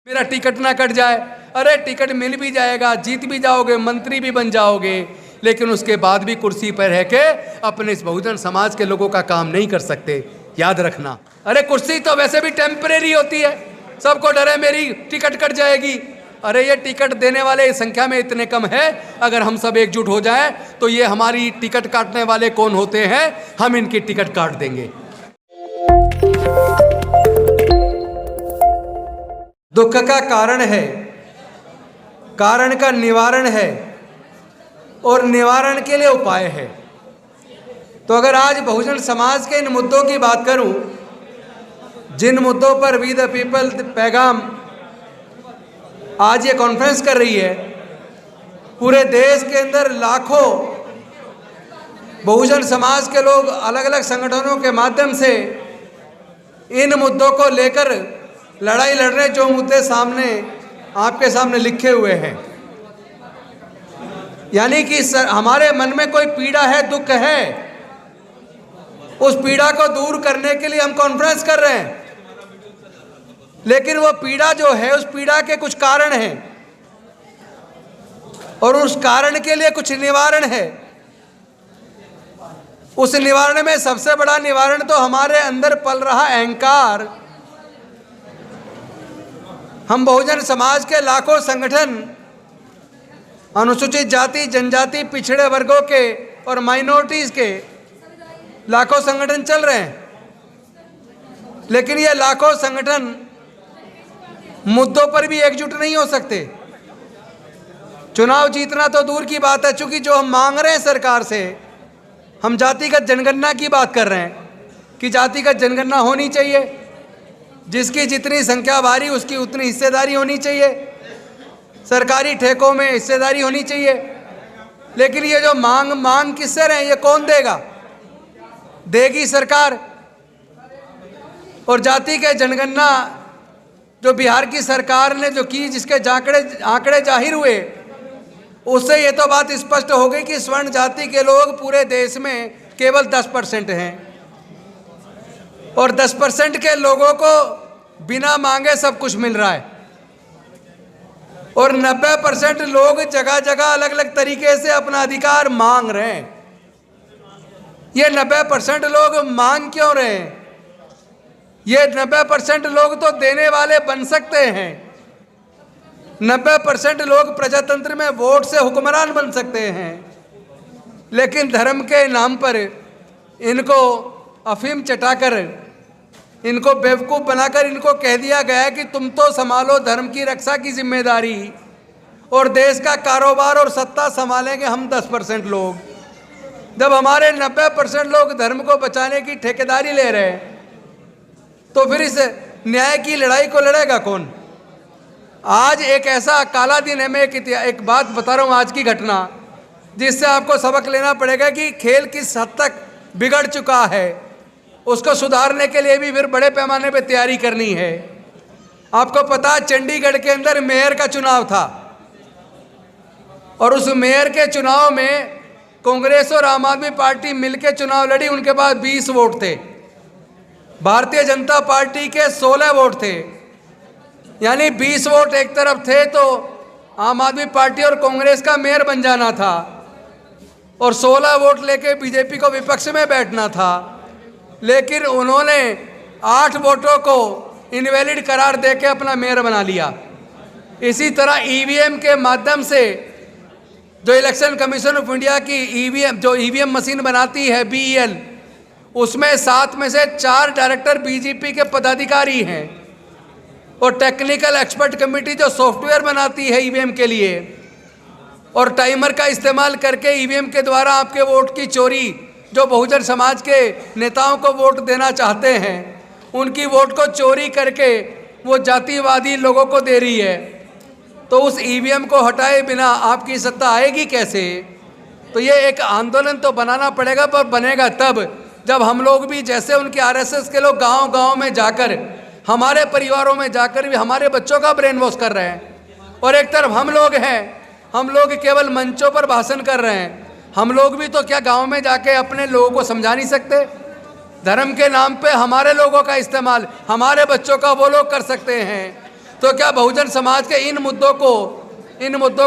मेरा टिकट ना कट जाए। अरे टिकट मिल भी जाएगा, जीत भी जाओगे, मंत्री भी बन जाओगे, लेकिन उसके बाद भी कुर्सी पर रह के अपने इस बहुजन समाज के लोगों का काम नहीं कर सकते, याद रखना। अरे कुर्सी तो वैसे भी टेम्परेरी होती है, सबको डर है मेरी टिकट कट जाएगी। अरे ये टिकट देने वाले संख्या में इतने कम है, अगर हम सब एकजुट हो जाएं तो ये हमारी टिकट काटने वाले कौन होते हैं, हम इनकी टिकट काट देंगे। दुख का कारण है, कारण का निवारण है और निवारण के लिए उपाय है। तो अगर आज बहुजन समाज के इन मुद्दों की बात करूं, जिन मुद्दों पर वी द पीपल पैगाम आज ये कॉन्फ्रेंस कर रही है, पूरे देश के अंदर लाखों बहुजन समाज के लोग अलग अलग संगठनों के माध्यम से इन मुद्दों को लेकर लड़ाई लड़ रहे, जो मुद्दे सामने आपके सामने लिखे हुए हैं। यानी कि हमारे मन में कोई पीड़ा है, दुख है, उस पीड़ा को दूर करने के लिए हम कॉन्फ्रेंस कर रहे हैं। लेकिन वो पीड़ा जो है, उस पीड़ा के कुछ कारण हैं और उस कारण के लिए कुछ निवारण है। उस निवारण में सबसे बड़ा निवारण तो हमारे अंदर पल रहा अहंकार। हम बहुजन समाज के लाखों संगठन अनुसूचित जाति, जनजाति, पिछड़े वर्गों के और माइनॉरिटीज के लाखों संगठन चल रहे हैं, लेकिन ये लाखों संगठन मुद्दों पर भी एकजुट नहीं हो सकते। चुनाव जीतना तो दूर की बात है, चूंकि जो हम मांग रहे हैं सरकार से, हम जातिगत जनगणना की बात कर रहे हैं कि जातिगत जनगणना होनी चाहिए, जिसकी जितनी संख्या भारी उसकी उतनी हिस्सेदारी होनी चाहिए, सरकारी ठेकों में हिस्सेदारी होनी चाहिए। लेकिन ये जो मांग किससे रहे, ये कौन देगा? देगी सरकार। और जाति के जनगणना जो बिहार की सरकार ने जो की, जिसके आंकड़े जाहिर हुए, उससे ये तो बात स्पष्ट हो गई कि स्वर्ण जाति के लोग पूरे देश में केवल 10% हैं और 10% के लोगों को बिना मांगे सब कुछ मिल रहा है और 90% लोग जगह जगह अलग अलग तरीके से अपना अधिकार मांग रहे हैं। ये 90% लोग मांग क्यों रहे हैं? ये 90% लोग तो देने वाले बन सकते हैं। 90% लोग प्रजातंत्र में वोट से हुक्मरान बन सकते हैं, लेकिन धर्म के नाम पर इनको अफीम चटाकर, इनको बेवकूफ़ बनाकर इनको कह दिया गया है कि तुम तो संभालो धर्म की रक्षा की जिम्मेदारी और देश का कारोबार और सत्ता संभालेंगे हम 10% लोग। जब हमारे 90% लोग धर्म को बचाने की ठेकेदारी ले रहे हैं, तो फिर इस न्याय की लड़ाई को लड़ेगा कौन? आज एक ऐसा काला दिन है। मैं एक बात बता रहा हूँ, आज की घटना, जिससे आपको सबक लेना पड़ेगा कि खेल किस हद तक बिगड़ चुका है। उसको सुधारने के लिए भी फिर बड़े पैमाने पे तैयारी करनी है। आपको पता, चंडीगढ़ के अंदर मेयर का चुनाव था और उस मेयर के चुनाव में कांग्रेस और आम आदमी पार्टी मिलकर चुनाव लड़ी। उनके पास 20 वोट थे, भारतीय जनता पार्टी के 16 वोट थे। यानी 20 वोट एक तरफ थे तो आम आदमी पार्टी और कांग्रेस का मेयर बन जाना था और 16 वोट लेके बीजेपी को विपक्ष में बैठना था। लेकिन उन्होंने 8 वोटों को इनवैलिड करार देके अपना मेयर बना लिया। इसी तरह ईवीएम के माध्यम से जो इलेक्शन कमीशन ऑफ इंडिया की ईवीएम मशीन बनाती है, BEL, उसमें 7 में से 4 डायरेक्टर बीजेपी के पदाधिकारी हैं और टेक्निकल एक्सपर्ट कमेटी जो सॉफ्टवेयर बनाती है ईवीएम के लिए और टाइमर का इस्तेमाल करके ईवीएम के द्वारा आपके वोट की चोरी, जो बहुजन समाज के नेताओं को वोट देना चाहते हैं, उनकी वोट को चोरी करके वो जातिवादी लोगों को दे रही है। तो उस ईवीएम को हटाए बिना आपकी सत्ता आएगी कैसे? तो ये एक आंदोलन तो बनाना पड़ेगा, पर बनेगा तब जब हम लोग भी, जैसे उनके RSS के लोग गांव-गांव में जाकर, हमारे परिवारों में जाकर भी हमारे बच्चों का ब्रेन वॉश कर रहे हैं, और एक तरफ हम लोग हैं, हम लोग केवल मंचों पर भाषण कर रहे हैं। हम लोग भी तो क्या गांव में जाके अपने लोगों को समझा नहीं सकते? धर्म के नाम पे हमारे लोगों का इस्तेमाल हमारे बच्चों का वो लोग कर सकते हैं। तो क्या बहुजन समाज के इन मुद्दों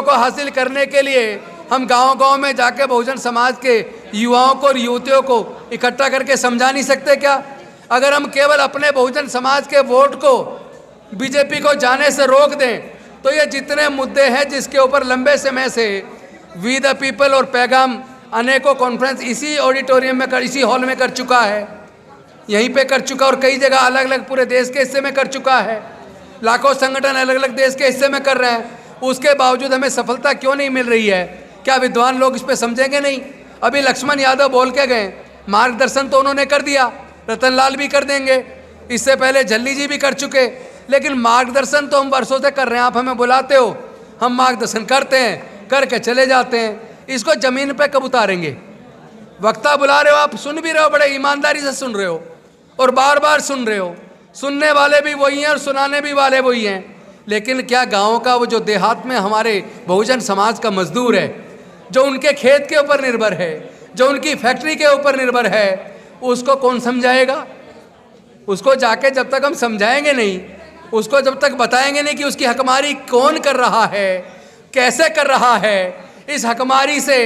को हासिल करने के लिए हम गांव-गांव में जाके बहुजन समाज के युवाओं को और युवतियों को इकट्ठा करके समझा नहीं सकते क्या? अगर हम केवल अपने बहुजन समाज के वोट को बीजेपी को जाने से रोक दें तो ये जितने मुद्दे हैं जिसके ऊपर लंबे समय से वी द पीपल और पैगाम अनेकों कॉन्फ्रेंस इसी ऑडिटोरियम में इसी हॉल में कर चुका है, यहीं पे कर चुका और कई जगह अलग अलग पूरे देश के हिस्से में कर चुका है, लाखों संगठन अलग अलग देश के हिस्से में कर रहे हैं। उसके बावजूद हमें सफलता क्यों नहीं मिल रही है? क्या विद्वान लोग इस पे समझेंगे नहीं? अभी लक्ष्मण यादव बोल के गए, मार्गदर्शन तो उन्होंने कर दिया, रतनलाल भी कर देंगे, इससे पहले झल्ली जी भी कर चुके, लेकिन मार्गदर्शन तो हम वर्षों से कर रहे हैं। आप हमें बुलाते हो, हम मार्गदर्शन करते हैं, करके चले जाते हैं, इसको जमीन पे कब उतारेंगे? वक्ता बुला रहे हो, आप सुन भी रहे हो, बड़े ईमानदारी से सुन रहे हो और बार बार सुन रहे हो, सुनने वाले भी वही हैं और सुनाने भी वाले वही हैं, लेकिन क्या गाँव का वो जो देहात में हमारे बहुजन समाज का मजदूर है, जो उनके खेत के ऊपर निर्भर है, जो उनकी फैक्ट्री के ऊपर निर्भर है, उसको कौन समझाएगा? उसको जाके जब तक हम समझाएंगे नहीं, उसको जब तक बताएंगे नहीं कि उसकी हकमारी कौन कर रहा है, कैसे कर रहा है, इस हकमारी से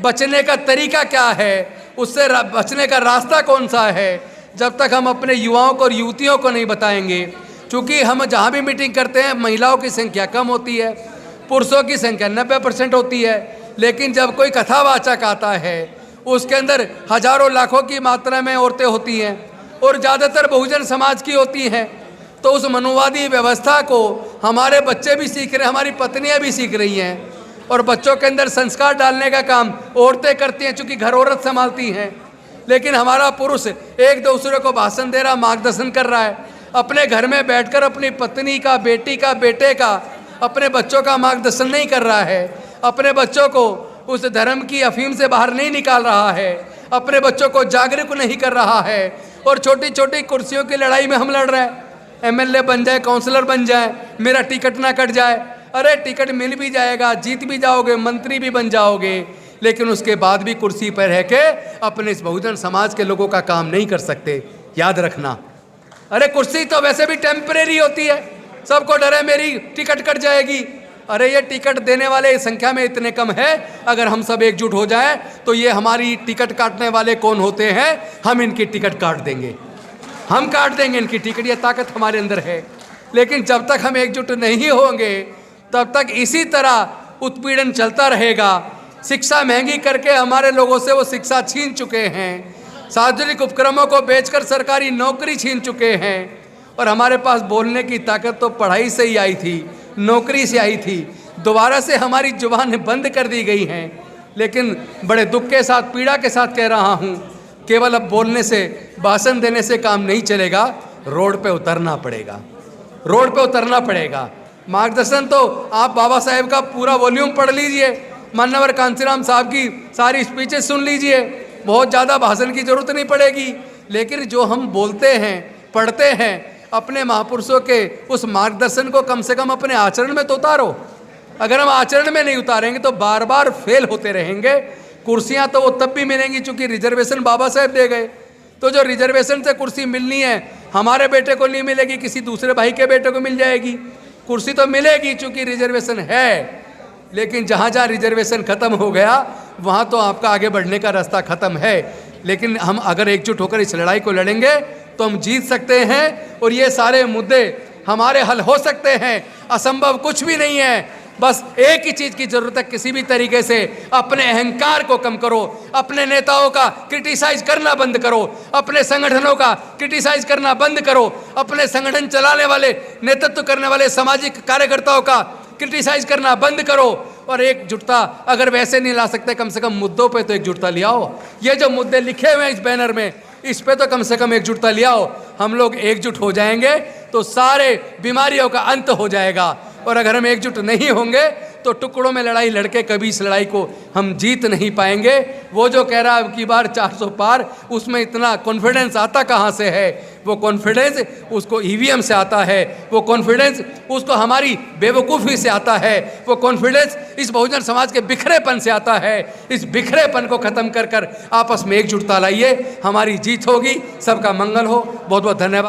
बचने का तरीका क्या है, उससे बचने का रास्ता कौन सा है, जब तक हम अपने युवाओं को और युवतियों को नहीं बताएंगे। क्योंकि हम जहाँ भी मीटिंग करते हैं महिलाओं की संख्या कम होती है, पुरुषों की संख्या 90% होती है, लेकिन जब कोई कथावाचक आता है उसके अंदर हजारों लाखों की मात्रा में औरतें होती हैं और ज़्यादातर बहुजन समाज की होती हैं। तो उस मनुवादी व्यवस्था को हमारे बच्चे भी सीख रहे हैं, हमारी पत्नियां भी सीख रही हैं, और बच्चों के अंदर संस्कार डालने का काम औरतें करती हैं, चूँकि घर औरत संभालती हैं। लेकिन हमारा पुरुष एक दूसरे को भाषण दे रहा, मार्गदर्शन कर रहा है, अपने घर में बैठकर अपनी पत्नी का, बेटी का, बेटे का, अपने बच्चों का मार्गदर्शन नहीं कर रहा है, अपने बच्चों को उस धर्म की अफीम से बाहर नहीं निकाल रहा है, अपने बच्चों को जागरूक नहीं कर रहा है, और छोटी छोटी कुर्सियों की लड़ाई में हम लड़ रहे हैं। एमएलए बन जाए, काउंसलर बन जाए, मेरा टिकट ना कट जाए। अरे टिकट मिल भी जाएगा, जीत भी जाओगे, मंत्री भी बन जाओगे, लेकिन उसके बाद भी कुर्सी पर रह के अपने इस बहुजन समाज के लोगों का काम नहीं कर सकते, याद रखना। अरे कुर्सी तो वैसे भी टेम्परेरी होती है, सबको डर है मेरी टिकट कट जाएगी। अरे ये टिकट देने वाले संख्या में इतने कम है, अगर हम सब एकजुट हो जाएं तो ये हमारी टिकट काटने वाले कौन होते हैं, हम इनकी टिकट काट देंगे, हम काट देंगे इनकी टिकट, ये ताकत हमारे अंदर है। लेकिन जब तक हम एकजुट नहीं होंगे तब तक इसी तरह उत्पीड़न चलता रहेगा। शिक्षा महंगी करके हमारे लोगों से वो शिक्षा छीन चुके हैं, सार्वजनिक उपक्रमों को बेचकर सरकारी नौकरी छीन चुके हैं, और हमारे पास बोलने की ताकत तो पढ़ाई से ही आई थी, नौकरी से आई थी, दोबारा से हमारी जुबान बंद कर दी गई हैं। लेकिन बड़े दुख के साथ, पीड़ा के साथ कह रहा हूँ, केवल अब बोलने से, भाषण देने से काम नहीं चलेगा, रोड पे उतरना पड़ेगा, रोड पे उतरना पड़ेगा। मार्गदर्शन तो आप बाबा साहेब का पूरा वॉल्यूम पढ़ लीजिए, मान्यवर कांसीराम साहब की सारी स्पीचेस सुन लीजिए, बहुत ज़्यादा भाषण की जरूरत नहीं पड़ेगी। लेकिन जो हम बोलते हैं, पढ़ते हैं, अपने महापुरुषों के उस मार्गदर्शन को कम से कम अपने आचरण में तो उतारो। अगर हम आचरण में नहीं उतारेंगे तो बार बार फेल होते रहेंगे। कुर्सियां तो वो तब भी मिलेंगी चूंकि रिजर्वेशन बाबा साहेब दे गए, तो जो रिजर्वेशन से कुर्सी मिलनी है हमारे बेटे को नहीं मिलेगी, किसी दूसरे भाई के बेटे को मिल जाएगी। कुर्सी तो मिलेगी चूंकि रिजर्वेशन है, लेकिन जहाँ जहाँ रिजर्वेशन खत्म हो गया वहाँ तो आपका आगे बढ़ने का रास्ता खत्म है। लेकिन हम अगर एकजुट होकर इस लड़ाई को लड़ेंगे तो हम जीत सकते हैं, और ये सारे मुद्दे हमारे हल हो सकते हैं। असंभव कुछ भी नहीं है, बस एक ही चीज़ की ज़रूरत है, किसी भी तरीके से अपने अहंकार को कम करो, अपने नेताओं का क्रिटिसाइज करना बंद करो, अपने संगठनों का क्रिटिसाइज करना बंद करो, अपने संगठन चलाने वाले, नेतृत्व करने वाले सामाजिक कार्यकर्ताओं का क्रिटिसाइज करना बंद करो। और एकजुटता अगर वैसे नहीं ला सकते, कम से कम मुद्दों पे तो एकजुटता ले आओ। ये जो मुद्दे लिखे हुए हैं इस बैनर में, इस पे तो कम से कम एकजुटता ले आओ। हम लोग एकजुट हो जाएंगे तो सारे बीमारियों का अंत हो जाएगा, और अगर हम एकजुट नहीं होंगे तो टुकड़ों में लड़ाई लड़के कभी इस लड़ाई को हम जीत नहीं पाएंगे। वो जो कह रहा है अब की बार 400 पार, उसमें इतना कॉन्फिडेंस आता कहाँ से है? वो कॉन्फिडेंस उसको ईवीएम से आता है, वो कॉन्फिडेंस उसको हमारी बेवकूफ़ी से आता है, वो कॉन्फिडेंस इस बहुजन समाज के बिखरेपन से आता है। इस बिखरेपन को ख़त्म कर कर आपस में एकजुटता लाइए, हमारी जीत होगी। सबका मंगल हो। बहुत बहुत धन्यवाद।